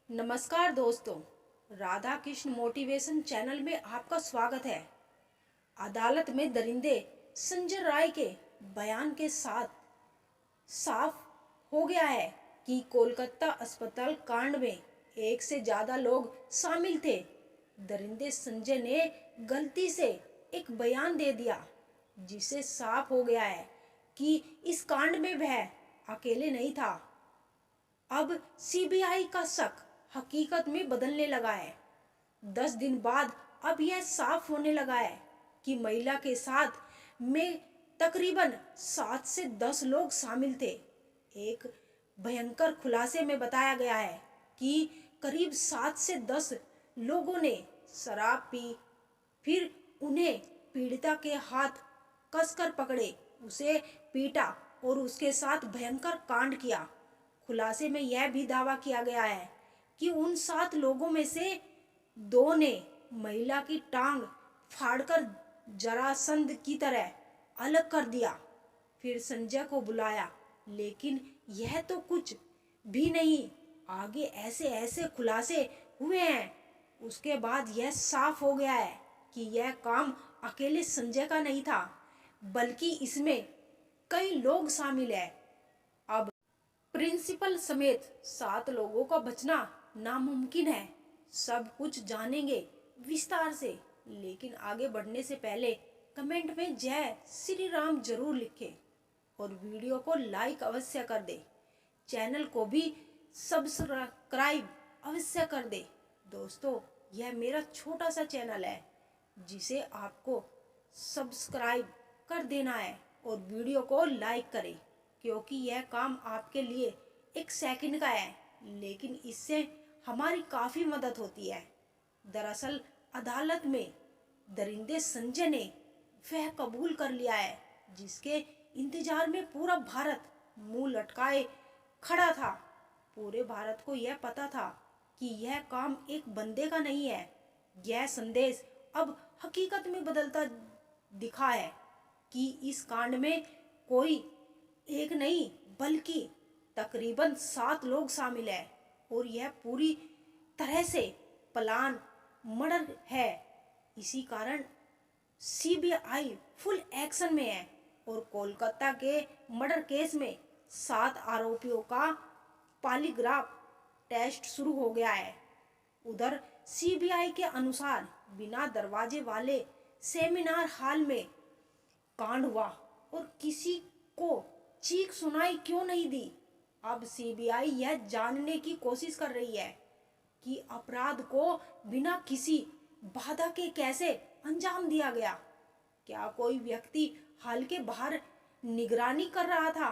नमस्कार दोस्तों, Radha Krishna motivation channel में आपका स्वागत है। अदालत में दरिंदे संजय राय के बयान के साथ साफ हो गया है कि कोलकाता अस्पताल कांड में एक से ज्यादा लोग शामिल थे। दरिंदे संजय ने गलती से एक बयान दे दिया, जिससे साफ हो गया है कि इस कांड में वह अकेले नहीं था। अब सीबीआई का शक हकीकत में बदलने लगा है। 10 दिन बाद अब यह साफ होने लगा है कि महिला के साथ में तकरीबन 7 से 10 लोग शामिल थे। एक भयंकर खुलासे में बताया गया है कि करीब 7 से 10 लोगों ने शराब पी, फिर उन्हें पीड़िता के हाथ कसकर पकड़े, उसे पीटा और उसके साथ भयंकर कांड किया। खुलासे में यह भी दावा किया गया है कि उन 7 लोगों में से 2 ने महिला की टांग फाड़कर जरासंध की तरह अलग कर दिया, फिर संजय को बुलाया। लेकिन यह तो कुछ भी नहीं, आगे ऐसे ऐसे खुलासे हुए हैं। उसके बाद यह साफ हो गया है कि यह काम अकेले संजय का नहीं था, बल्कि इसमें कई लोग शामिल हैं। अब प्रिंसिपल समेत 7 लोगों का बचना नामुमकिन है। सब कुछ जानेंगे विस्तार से, लेकिन आगे बढ़ने से पहले कमेंट में जय श्री राम जरूर लिखें और वीडियो को लाइक अवश्य कर दे। चैनल को भी सब्सक्राइब अवश्य कर दे। दोस्तों, यह मेरा छोटा सा चैनल है जिसे आपको सब्सक्राइब कर देना है और वीडियो को लाइक करें, क्योंकि यह काम आपके लिए एक सेकंड का है, लेकिन इससे हमारी काफ़ी मदद होती है। दरअसल अदालत में दरिंदे संजय ने वह कबूल कर लिया है जिसके इंतजार में पूरा भारत मुंह लटकाए खड़ा था। पूरे भारत को यह पता था कि यह काम एक बंदे का नहीं है। यह संदेश अब हकीकत में बदलता दिखा है कि इस कांड में कोई एक नहीं बल्कि तकरीबन 7 लोग शामिल हैं और यह पूरी तरह से प्लान मर्डर है। इसी कारण सीबीआई फुल एक्शन में है और कोलकाता के मर्डर केस में 7 आरोपियों का पॉलीग्राफ टेस्ट शुरू हो गया है। उधर सीबीआई के अनुसार बिना दरवाजे वाले सेमिनार हॉल में कांड हुआ और किसी को चीख सुनाई क्यों नहीं दी। अब सीबीआई यह जानने की कोशिश कर रही है कि अपराध को बिना किसी बाधा के कैसे अंजाम दिया गया। क्या कोई व्यक्ति हॉल के बाहर निगरानी कर रहा था?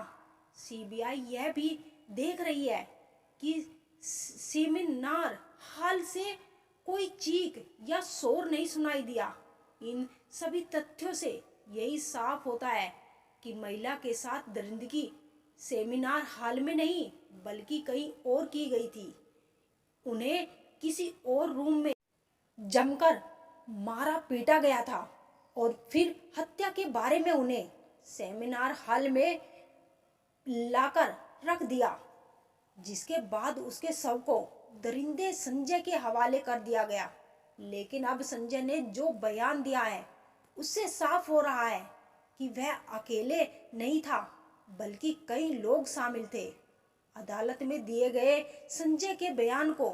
सीबीआई यह भी देख रही है कि सेमिनार हॉल से कोई चीख या शोर नहीं सुनाई दिया। इन सभी तथ्यों से यही साफ होता है कि महिला के साथ दरिंदगी सेमिनार हॉल में नहीं बल्कि कहीं और की गई थी। उन्हें किसी और रूम में जमकर मारा पीटा गया था और फिर हत्या के बारे में उन्हें सेमिनार हॉल में लाकर रख दिया, जिसके बाद उसके शव को दरिंदे संजय के हवाले कर दिया गया। लेकिन अब संजय ने जो बयान दिया है उससे साफ हो रहा है कि वह अकेले नहीं था बल्कि कई लोग शामिल थे। अदालत में दिए गए संजय के बयान को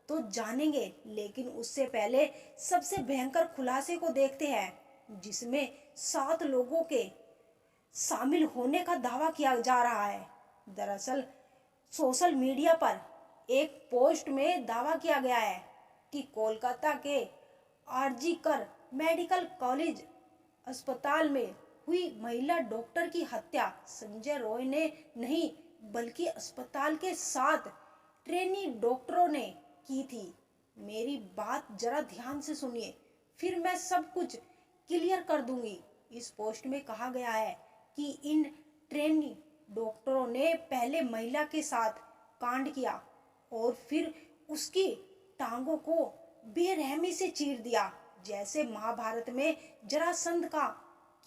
तो जानेंगे, लेकिन उससे पहले सबसे भयंकर खुलासे को देखते हैं जिसमें 7 लोगों के शामिल होने का दावा किया जा रहा है। दरअसल सोशल मीडिया पर एक पोस्ट में दावा किया गया है कि कोलकाता के आरजी कर मेडिकल कॉलेज अस्पताल में हुई महिला डॉक्टर की हत्या संजय रॉय ने नहीं बल्कि अस्पताल के 7 ट्रेनी डॉक्टरों ने की थी। मेरी बात जरा ध्यान से सुनिए, फिर मैं सब कुछ क्लियर कर दूंगी। इस पोस्ट में कहा गया है कि इन ट्रेनी डॉक्टरों ने पहले महिला के साथ कांड किया और फिर उसकी टांगों को बेरहमी से चीर दिया, जैसे महाभारत में जरासंध का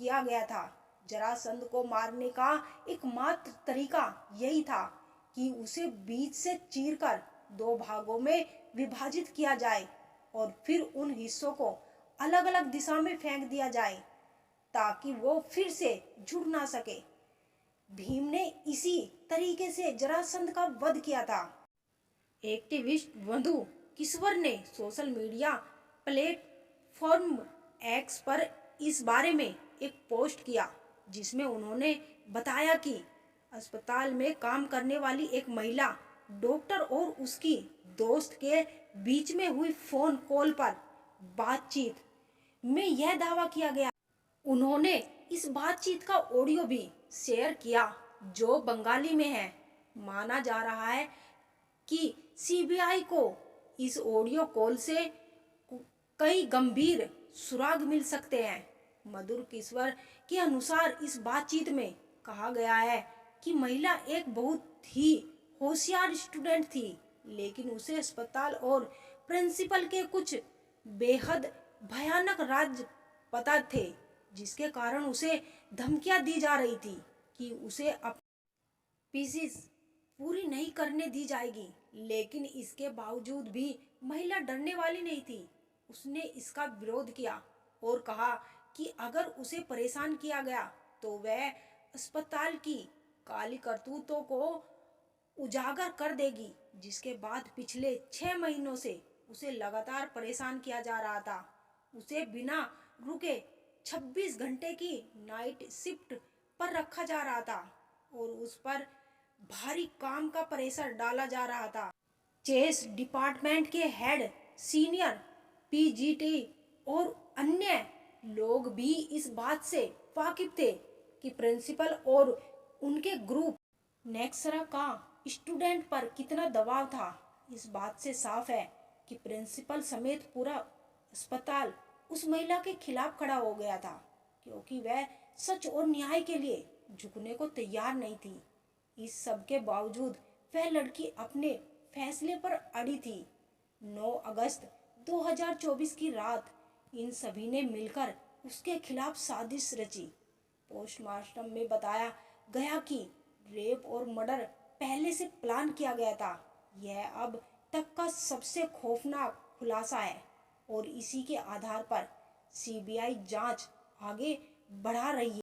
किया गया था। जरासंध को मारने का एकमात्र तरीका यही था कि उसे बीच से चीरकर 2 भागों में विभाजित किया जाए और फिर उन हिस्सों को अलग अलग दिशा में फेंक दिया जाए ताकि वो फिर से जुड़ ना सके। भीम ने इसी तरीके से जरासंध का वध किया था। एक्टिविस्ट मधु किश्वर ने सोशल मीडिया प्लेटफॉर्म एक्स पर इस बारे में एक पोस्ट किया जिसमें उन्होंने बताया कि अस्पताल में काम करने वाली एक महिला डॉक्टर और उसकी दोस्त के बीच में हुई फोन कॉल पर बातचीत में यह दावा किया गया। उन्होंने इस बातचीत का ऑडियो भी शेयर किया जो बंगाली में है। माना जा रहा है कि सीबीआई को इस ऑडियो कॉल से कई गंभीर सुराग मिल सकते हैं। मधुर किश्वर के अनुसार इस बातचीत में कहा गया है कि महिला एक बहुत ही होशियार स्टूडेंट थी, लेकिन उसे अस्पताल और प्रिंसिपल के कुछ बेहद भयानक राज पता थे जिसके कारण उसे धमकियां दी जा रही थी कि उसे पीसीस पूरी नहीं करने दी जाएगी। लेकिन इसके बावजूद भी महिला डरने वाली नहीं थी। उसने इसका विरोध किया और कहा कि अगर उसे परेशान किया गया तो वह अस्पताल की काली करतूतों को उजागर कर देगी। जिसके बाद पिछले 6 महीनों से उसे लगातार परेशान किया जा रहा था। उसे बिना रुके 26 घंटे की नाइट शिफ्ट पर रखा जा रहा था और उस पर भारी काम का प्रेशर डाला जा रहा था। चेस डिपार्टमेंट के हेड, सीनियर पीजीटी और अन्य लोग भी इस बात से वाकिफ थे कि प्रिंसिपल और उनके ग्रुप नेक्सरा का स्टूडेंट पर कितना दबाव था। इस बात से साफ है कि प्रिंसिपल समेत पूरा अस्पताल उस महिला के खिलाफ खड़ा हो गया था क्योंकि वह सच और न्याय के लिए झुकने को तैयार नहीं थी। इस सब के बावजूद वह लड़की अपने फैसले पर अड़ी थी। 9 अगस्त 2024 की रात इन सभी ने मिलकर उसके खिलाफ साजिश रची। पोस्टमार्टम में बताया गया कि रेप और मर्डर पहले से प्लान किया गया था। यह अब तक का सबसे खौफनाक खुलासा है और इसी के आधार पर सीबीआई जांच आगे बढ़ा रही है।